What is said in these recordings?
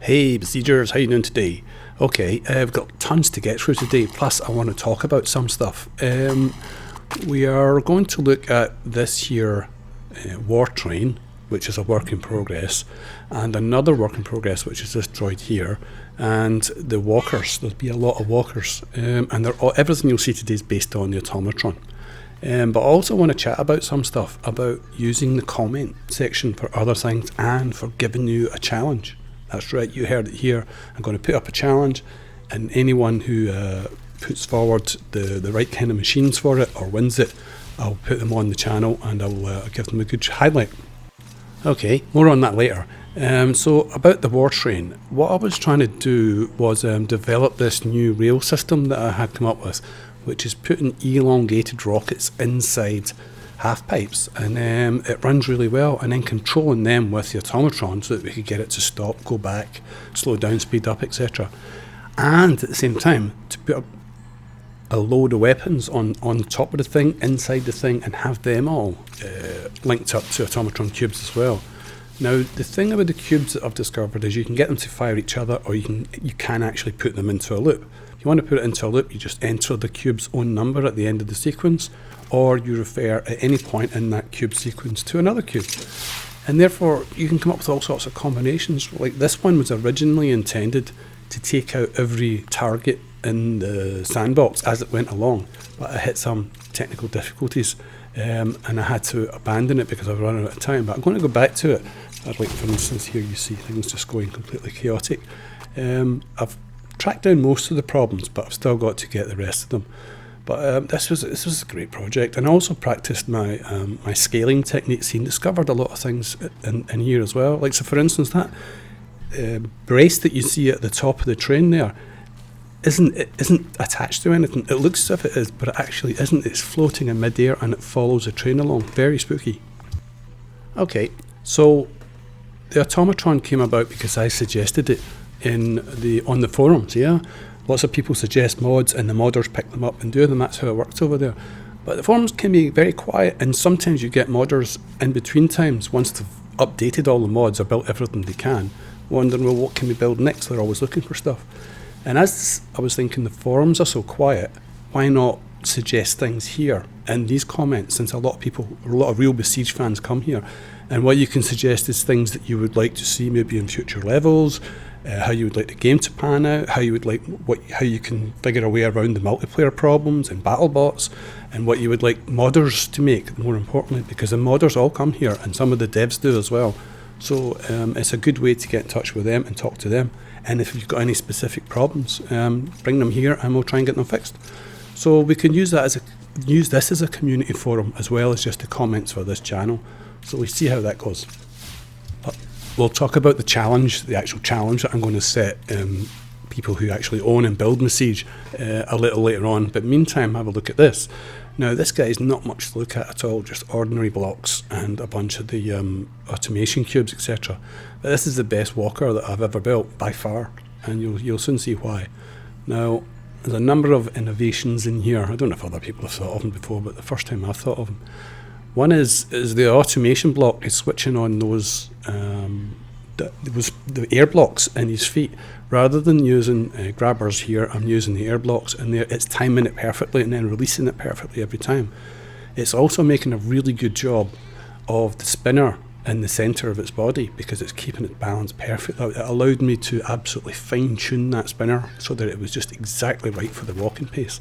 Hey Besiegers, how you doing today? Okay, I've got tons to get through today, plus I want to talk about some stuff. We are going to look at this here war train, which is a work in progress, and another work in progress, which is this droid here, and the walkers. There'll be a lot of walkers, and everything you'll see today is based on the Automatron. But I also want to chat about some stuff about using the comment section for other things and for giving you a challenge. That's right, you heard it here. I'm going to put up a challenge, and anyone who puts forward the right kind of machines for it or wins it, I'll put them on the channel and I'll give them a good highlight. Okay, more on that later. So about the war train, what I was trying to do was develop this new rail system that I had come up with, which is putting elongated rockets inside half pipes, and it runs really well, and then controlling them with the Automatron so that we could get it to stop, go back, slow down, speed up, etc. And at the same time to put a load of weapons on top of the thing, inside the thing, and have them all linked up to Automatron cubes as well. Now the thing about the cubes that I've discovered is you can get them to fire each other, or you can actually put them into a loop. If you want to put it into a loop, you just enter the cube's own number at the end of the sequence, or you refer at any point in that cube sequence to another cube. And therefore you can come up with all sorts of combinations. Like this one was originally intended to take out every target in the sandbox as it went along, but I hit some technical difficulties and I had to abandon it because I was running out of time. But I'm going to go back to it. Like for instance here you see things just going completely chaotic. I've tracked down most of the problems, but I've still got to get the rest of them. But this was a great project, and I also practiced my my scaling techniques and discovered a lot of things in here as well. Like, so for instance, that brace that you see at the top of the train there isn't attached to anything. It looks as if it is, but it actually isn't. It's floating in midair and it follows the train along. Very spooky. Okay, so the Automatron came about because I suggested it on the forums, yeah? Lots of people suggest mods and the modders pick them up and do them. That's how it works over there. But the forums can be very quiet, and sometimes you get modders in between times, once they've updated all the mods or built everything they can, wondering, well, what can we build next? They're always looking for stuff. And as I was thinking, the forums are so quiet, why not suggest things here in these comments, since a lot of real Besiege fans come here. And what you can suggest is things that you would like to see maybe in future levels, how you would like the game to pan out, how you would like how you can figure a way around the multiplayer problems and battle bots, and what you would like modders to make, more importantly, because the modders all come here and some of the devs do as well. So it's a good way to get in touch with them and talk to them, and if you've got any specific problems, bring them here and we'll try and get them fixed. So we can use this as a community forum as well as just the comments for this channel. So we see how that goes. But we'll talk about the actual challenge that I'm going to set people who actually own and build Besiege a little later on. But meantime, have a look at this. Now, this guy is not much to look at all, just ordinary blocks and a bunch of the automation cubes, etc. But this is the best walker that I've ever built, by far, and you'll soon see why. Now, there's a number of innovations in here. I don't know if other people have thought of them before, but the first time I've thought of them. One is the automation block is switching on those the air blocks in his feet. Rather than using grabbers here, I'm using the air blocks, and it's timing it perfectly and then releasing it perfectly every time. It's also making a really good job of the spinner in the centre of its body, because it's keeping it balanced perfectly. It allowed me to absolutely fine tune that spinner so that it was just exactly right for the walking pace.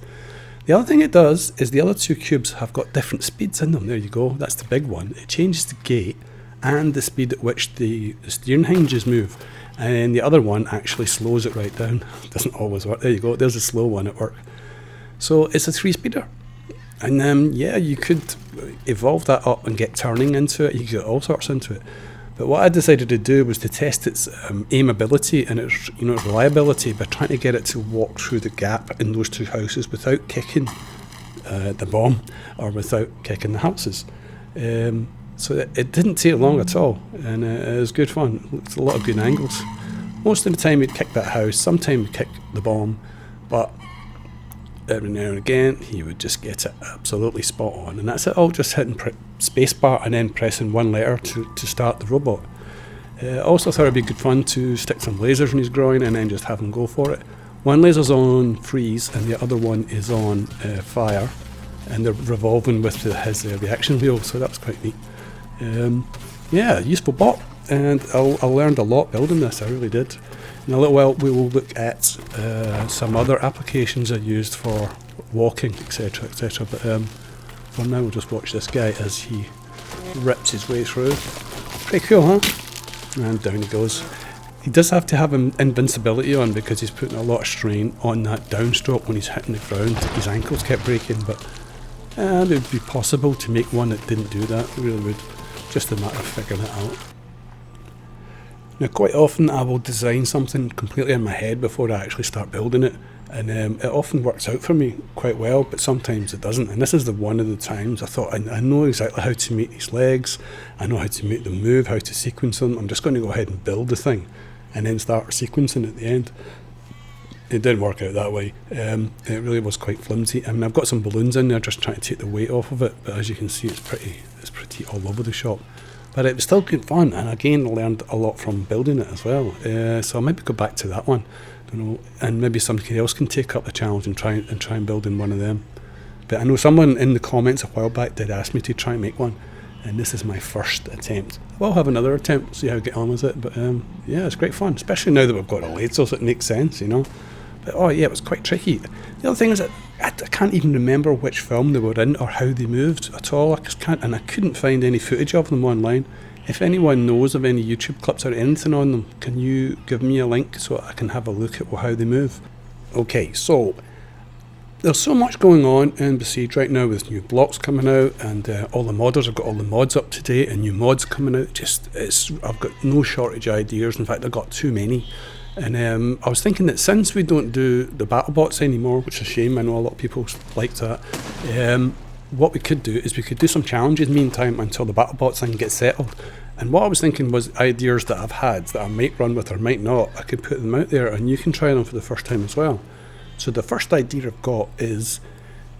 The other thing it does is the other two cubes have got different speeds in them. There you go, that's the big one. It changes the gate and the speed at which the steering hinges move, and then the other one actually slows it right down. It doesn't always work. There you go, there's a slow one at work. So it's a 3-speeder, and yeah, you could evolve that up and get turning into it. You could get all sorts into it. But what I decided to do was to test its aimability and its reliability by trying to get it to walk through the gap in those two houses without kicking the bomb or without kicking the houses. So it didn't take long at all, and it was good fun. It's a lot of good angles. Most of the time he'd kick that house, sometimes he'd kick the bomb, but every now and again he would just get it absolutely spot on, and that's it all just hitting spacebar and then pressing one letter to start the robot. Also thought it'd be good fun to stick some lasers in his groin and then just have him go for it. One laser's on freeze and the other one is on fire, and they're revolving with his reaction wheel, so that's quite neat. Yeah, useful bot, and I learned a lot building this, I really did. In a little while we will look at some other applications I used for walking, etc, etc, but for now we'll just watch this guy as he rips his way through. Pretty cool, huh? And down he goes. He does have to have invincibility on because he's putting a lot of strain on that downstroke when he's hitting the ground. His ankles kept breaking, but it would be possible to make one that didn't do that. It really would. Just a matter of figuring it out. Now, quite often I will design something completely in my head before I actually start building it, and it often works out for me quite well, but sometimes it doesn't. And this is the one of the times I thought, I know exactly how to make these legs, I know how to make them move, how to sequence them. I'm just going to go ahead and build the thing and then start sequencing at the end. It didn't work out that way. It really was quite flimsy. I mean, I've got some balloons in there just trying to take the weight off of it, but as you can see, it's pretty all over the shop. But it was still good fun, and again, I learned a lot from building it as well. So I'll maybe go back to that one, and maybe somebody else can take up the challenge and try and build in one of them. But I know someone in the comments a while back did ask me to try and make one, and this is my first attempt. I will have another attempt, see how I get on with it, but yeah, it's great fun, especially now that we've got a lasers, so it makes sense, But oh yeah, it was quite tricky. The other thing is that I can't even remember which film they were in or how they moved at all. I just can't, and I couldn't find any footage of them online. If anyone knows of any YouTube clips or anything on them, can you give me a link so I can have a look at how they move? Okay, so there's so much going on in Besiege right now with new blocks coming out, and all the modders have got all the mods up to date and new mods coming out. I've got no shortage of ideas. In fact, I've got too many. And I was thinking that since we don't do the battle bots anymore, which is a shame, I know a lot of people like that, what we could do is we could do some challenges meantime until the battle bots thing gets settled. And what I was thinking was ideas that I've had that I might run with or might not, I could put them out there and you can try them for the first time as well. So the first idea I've got is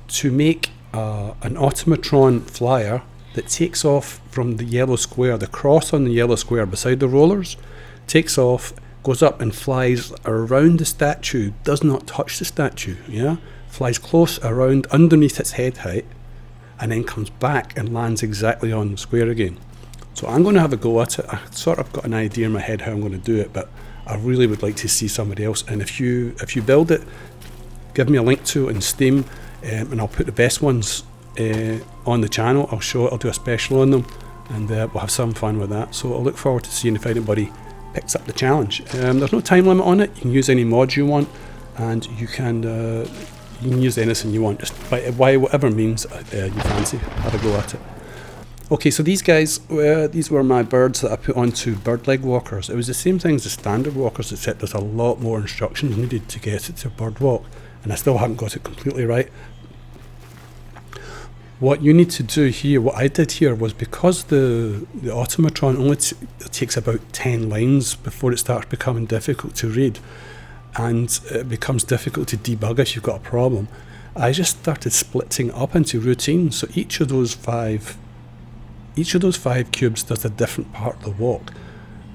to make an Automatron flyer that takes off from the yellow square, the cross on the yellow square beside the rollers, takes off, goes up and flies around the statue, does not touch the statue, flies close around underneath its head height, and then comes back and lands exactly on the square again. So I'm going to have a go at it. I sort of got an idea in my head how I'm going to do it, but I really would like to see somebody else. And if you build it, give me a link to it in Steam, and I'll put the best ones on the channel. I'll show it, I'll do a special on them, and we'll have some fun with that. So I'll look forward to seeing if anybody picks up the challenge. There's no time limit on it. You can use any mods you want, and you can use anything you want, just by whatever means you fancy. Have a go at it. Okay, so these guys, these were my birds that I put onto bird leg walkers. It was the same thing as the standard walkers, except there's a lot more instructions needed to get it to bird walk, and I still haven't got it completely right. What you need to do here, what I did here, was because the Automatron only takes about 10 lines before it starts becoming difficult to read, and it becomes difficult to debug if you've got a problem, I just started splitting it up into routines. So each of those five cubes does a different part of the walk.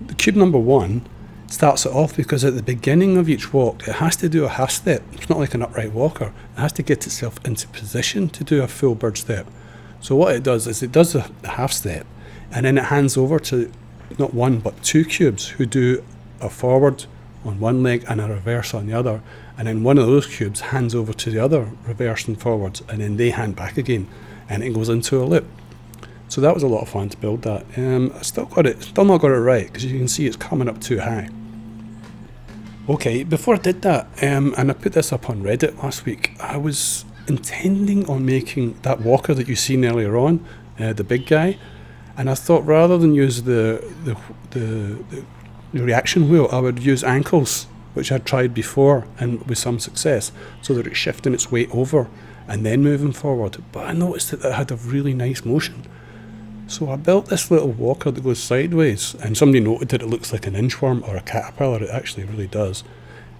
The cube number 1 starts it off because at the beginning of each walk it has to do a half step. It's not like an upright walker. It has to get itself into position to do a full bird step. So what it does is it does the half step, and then it hands over to not one but 2 cubes who do a forward on one leg and a reverse on the other, and then one of those cubes hands over to the other reverse and forwards, and then they hand back again, and it goes into a loop. So that was a lot of fun to build that. I still not got it right, because you can see it's coming up too high. Okay, before I did that, and I put this up on Reddit last week, I was intending on making that walker that you've seen earlier on, the big guy, and I thought rather than use the reaction wheel, I would use ankles, which I'd tried before and with some success, so that it's shifting its weight over and then moving forward. But I noticed that it had a really nice motion. So I built this little walker that goes sideways, and somebody noted that it looks like an inchworm or a caterpillar. It actually really does.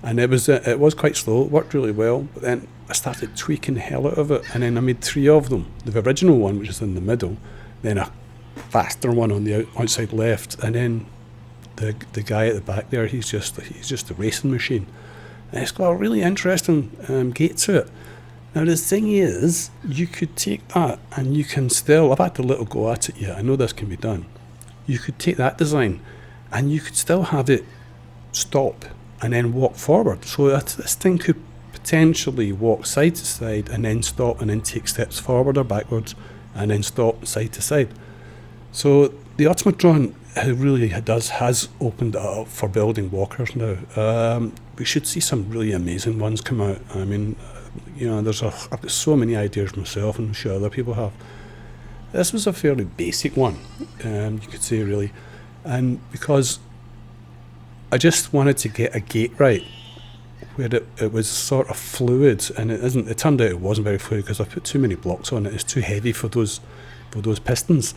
And it was quite slow, it worked really well, but then I started tweaking the hell out of it, and then I made 3 of them. The original one, which is in the middle, then a faster one on the outside left, and then the guy at the back there, he's just a racing machine. And it's got a really interesting gate to it. Now the thing is, you could take that and you can still, I've had a little go at it yet, I know this can be done. You could take that design and you could still have it stop and then walk forward. So this thing could potentially walk side to side and then stop and then take steps forward or backwards and then stop side to side. So the Automatron really has opened it up for building walkers now. We should see some really amazing ones come out. I mean, you know, I've got so many ideas myself, and I'm sure other people have. This was a fairly basic one, you could say, really, and because I just wanted to get a gate right where it was sort of fluid, and it isn't. It turned out it wasn't very fluid because I put too many blocks on it. It's too heavy for those pistons.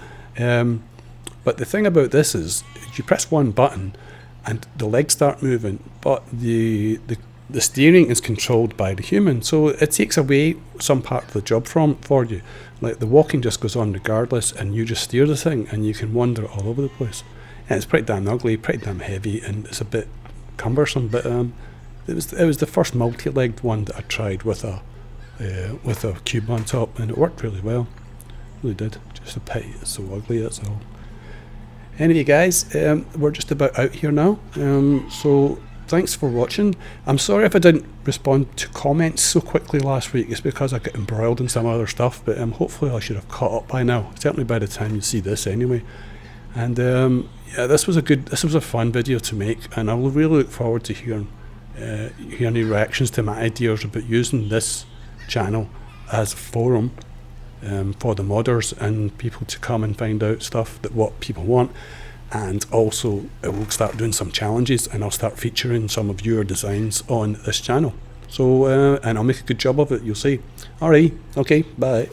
But the thing about this is, you press one button, and the legs start moving, but the steering is controlled by the human, so it takes away some part of the job for you. Like the walking just goes on regardless, and you just steer the thing, and you can wander all over the place. And it's pretty damn ugly, pretty damn heavy, and it's a bit cumbersome. But it was the first multi-legged one that I tried with a cube on top, and it worked really well. It really did. Just a pity it's so ugly. That's all. Anyway, guys, we're just about out here now. So thanks for watching. I'm sorry if I didn't respond to comments so quickly last week. It's because I got embroiled in some other stuff, but hopefully I should have caught up by now. Certainly by the time you see this, anyway. And yeah, this was a fun video to make, and I will really look forward to hearing your reactions to my ideas about using this channel as a forum for the modders and people to come and find out stuff what people want. And also we'll start doing some challenges, and I'll start featuring some of your designs on this channel. So and I'll make a good job of it, you'll see. Alright, okay, bye.